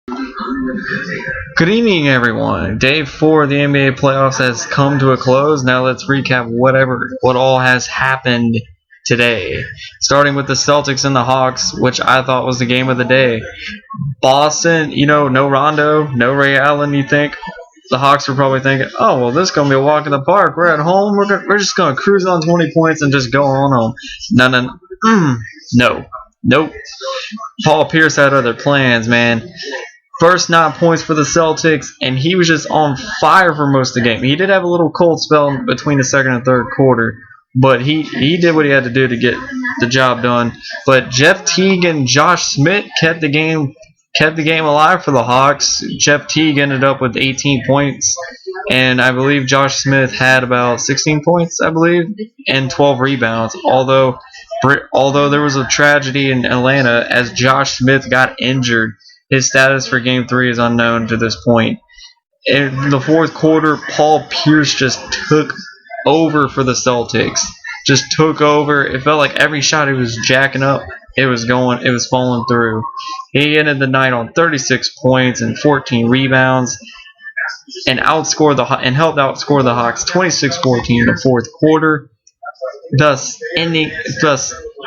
Good evening, everyone. Day 4 of the NBA playoffs has come to a close. Now let's recap what all has happened today. Starting with the Celtics and the Hawks, which I thought was the game of the day. Boston, no Rondo, no Ray Allen. You think the Hawks were probably thinking, oh, well, this is going to be a walk in the park. We're at home. We're just going to cruise on 20 points and just go on home. No. Nope. Paul Pierce had other plans, man. First 9 points for the Celtics, and he was just on fire for most of the game. He did have a little cold spell between the second and third quarter, but he did what he had to do to get the job done. But Jeff Teague and Josh Smith kept the game alive for the Hawks. Jeff Teague ended up with 18 points, and I believe Josh Smith had about 16 points, and 12 rebounds. Although there was a tragedy in Atlanta as Josh Smith got injured. His status for Game 3 is unknown to this point. In the fourth quarter, Paul Pierce just took over for the Celtics. Just took over. It felt like every shot he was jacking up, it was falling through. He ended the night on 36 points and 14 rebounds and helped outscore the Hawks 26-14 in the fourth quarter, thus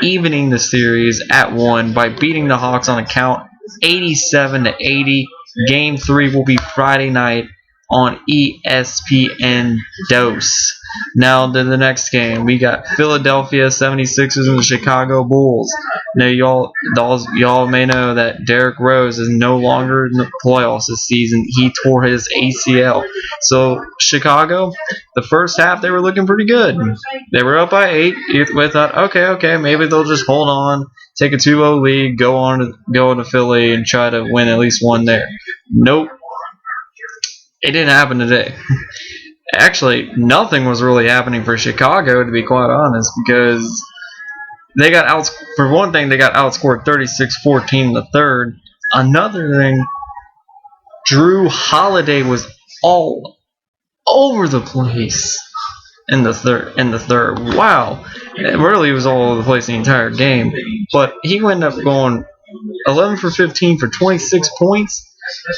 evening the series at 1 by beating the Hawks on a count 87-80. Game 3 will be Friday night on ESPN Dose. Now to the next game. We got Philadelphia 76ers and the Chicago Bulls. Now y'all may know that Derrick Rose is no longer in the playoffs this season. He tore his ACL. So Chicago, the first half they were looking pretty good. They were up by 8. We thought, okay, maybe they'll just hold on, take a 2-0 lead, go on to Philly and try to win at least one there. Nope. It didn't happen today. Actually, nothing was really happening for Chicago, to be quite honest, because they got outscored 36-14 in the third. Another thing, Drew Holiday was all over the place in the third. Wow. Really, he was all over the place the entire game. But he ended up going 11 for 15 for 26 points.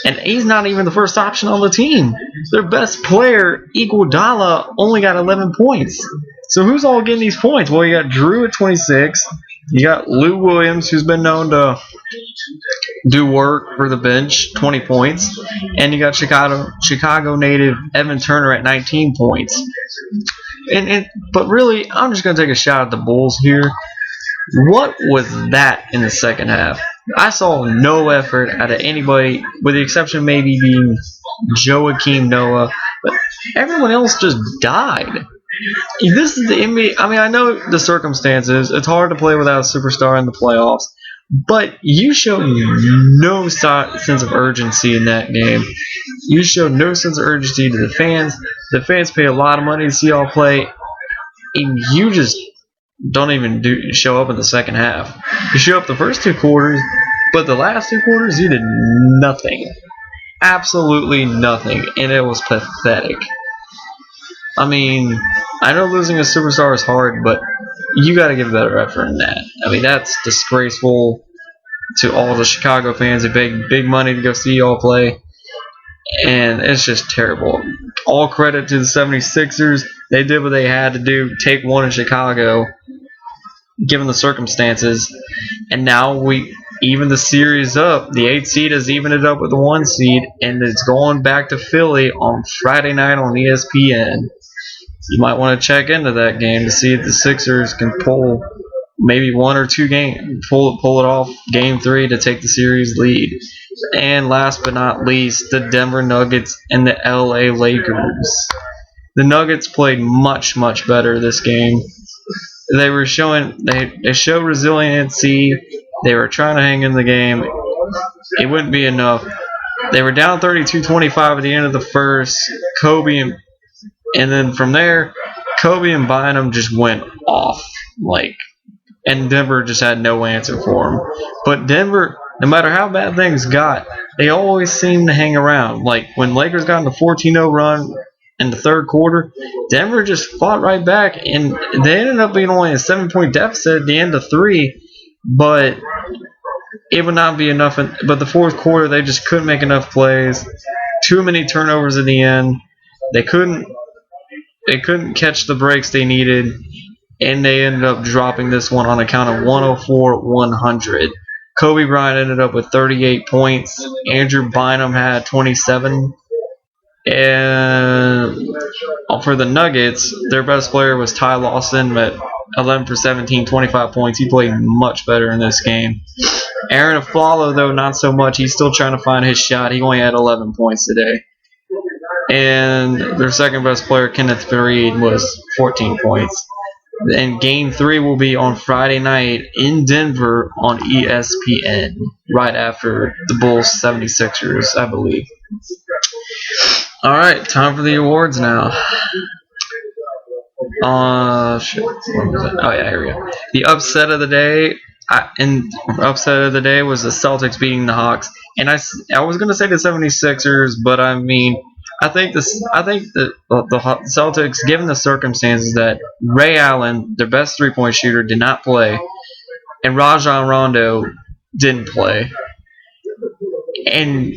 And he's not even the first option on the team. Their best player, Iguodala, only got 11 points. So who's all getting these points? Well, you got Drew at 26. You got Lou Williams, who's been known to do work for the bench, 20 points. And you got Chicago native Evan Turner at 19 points. But really, I'm just going to take a shot at the Bulls here. What was that in the second half? I saw no effort out of anybody, with the exception maybe being Joakim Noah, but everyone else just died. This is the NBA. I mean, I know the circumstances. It's hard to play without a superstar in the playoffs, but you showed no sense of urgency in that game. You showed no sense of urgency to the fans. The fans pay a lot of money to see y'all play, and you just don't even show up in the second half. You show up the first 2 quarters, but the last 2 quarters you did nothing. Absolutely nothing. And it was pathetic. I mean, I know losing a superstar is hard, but you got to give better effort than that. I mean, that's disgraceful to all the Chicago fans who paid big money to go see y'all play. And it's just terrible. All credit to the 76ers. They did what they had to do, take one in Chicago, given the circumstances. And now we even the series up. The 8th seed has evened it up with the 1 seed, and it's going back to Philly on Friday night on ESPN. You might want to check into that game to see if the Sixers can pull maybe 1 or 2 games, pull it off Game 3 to take the series lead. And last but not least, the Denver Nuggets and the LA Lakers. The Nuggets played much, much better this game. They were they showed resiliency. They were trying to hang in the game. It wouldn't be enough. They were down 32-25 at the end of the first. And then from there, Kobe and Bynum just went off. And Denver just had no answer for them. But Denver, no matter how bad things got, they always seemed to hang around. Like when Lakers got in the 14-0 run in the third quarter, Denver just fought right back, and they ended up being only a 7-point deficit at the end of 3. But it would not be enough. But the fourth quarter, they just couldn't make enough plays. Too many turnovers in the end. They couldn't catch the breaks they needed, and they ended up dropping this one on account of 104-100. Kobe Bryant ended up with 38 points. Andrew Bynum had 27. And for the Nuggets, their best player was Ty Lawson at 11 for 17, 25 points. He played much better in this game. Aaron Aflalo, though, not so much. He's still trying to find his shot. He only had 11 points today. And their second best player, Kenneth Faried, was 14 points. And Game 3 will be on Friday night in Denver on ESPN, right after the Bulls 76ers, I believe. All right, time for the awards now. Shit. Oh yeah, here we go. The upset of the day, was the Celtics beating the Hawks. And I was gonna say the 76ers, but I mean, I think the Celtics, given the circumstances that Ray Allen, their best three-point shooter, did not play, and Rajon Rondo didn't play, and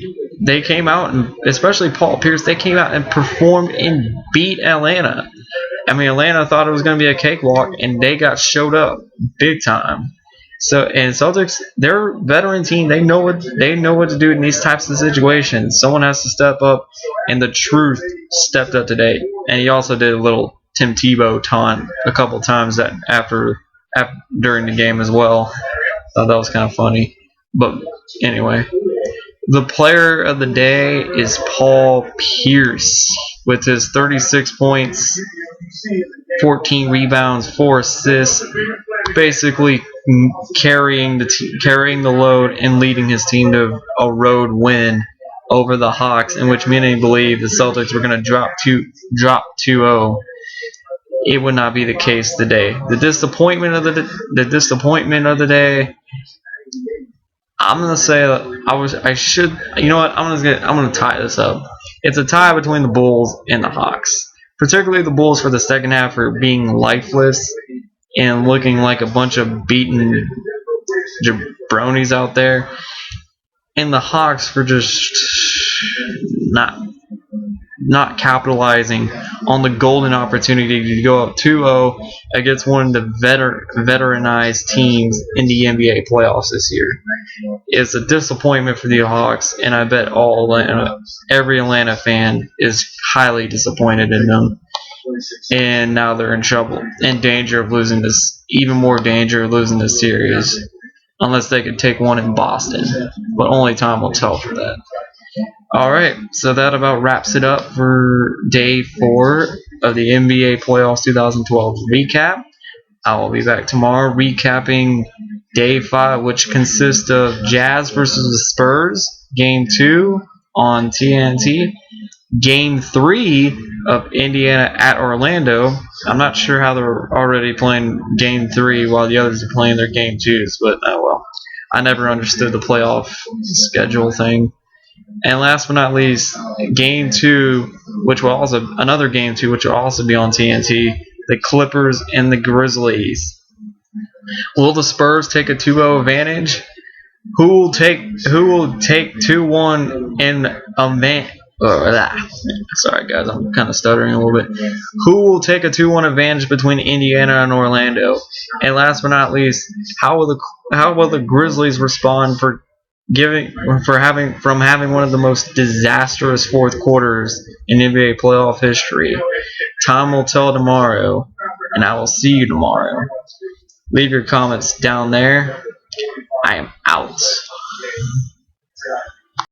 they came out, and especially Paul Pierce, they came out and performed and beat Atlanta. I mean, Atlanta thought it was going to be a cakewalk, and they got showed up big time. So, and Celtics, they're a veteran team. They know what to do in these types of situations. Someone has to step up, and the truth stepped up today. And he also did a little Tim Tebow taunt a couple times that after during the game as well. Thought that was kind of funny. But anyway, the player of the day is Paul Pierce with his 36 points, 14 rebounds, 4 assists, basically carrying the load and leading his team to a road win over the Hawks, in which many believe the Celtics were going to drop 2-0. It would not be the case today. The disappointment of the day. I'm gonna say you know what? I'm gonna tie this up. It's a tie between the Bulls and the Hawks. Particularly the Bulls for the second half for being lifeless and looking like a bunch of beaten jabronis out there, and the Hawks for just not capitalizing on the golden opportunity to go up 2-0 against one of the veteranized teams in the NBA playoffs this year. It's a disappointment for the Hawks, and I bet every Atlanta fan is highly disappointed in them. And now they're in trouble, in danger of losing this, even more danger of losing this series, unless they could take one in Boston. But only time will tell for that. Alright, so that about wraps it up for Day 4 of the NBA Playoffs 2012 recap. I will be back tomorrow recapping Day 5, which consists of Jazz versus the Spurs, Game 2 on TNT, Game 3 of Indiana at Orlando. I'm not sure how they're already playing Game 3 while the others are playing their Game 2s, but oh well. I never understood the playoff schedule thing. And last but not least, Game 2, another Game 2, which will also be on TNT, the Clippers and the Grizzlies. Will the Spurs take a 2-0 advantage? Who will take 2-1 in a man? Sorry guys, I'm kind of stuttering a little bit. Who will take a 2-1 advantage between Indiana and Orlando? And last but not least, how will the Grizzlies respond from having one of the most disastrous fourth quarters in NBA playoff history? Time will tell tomorrow, and I will see you tomorrow. Leave your comments down there. I am out.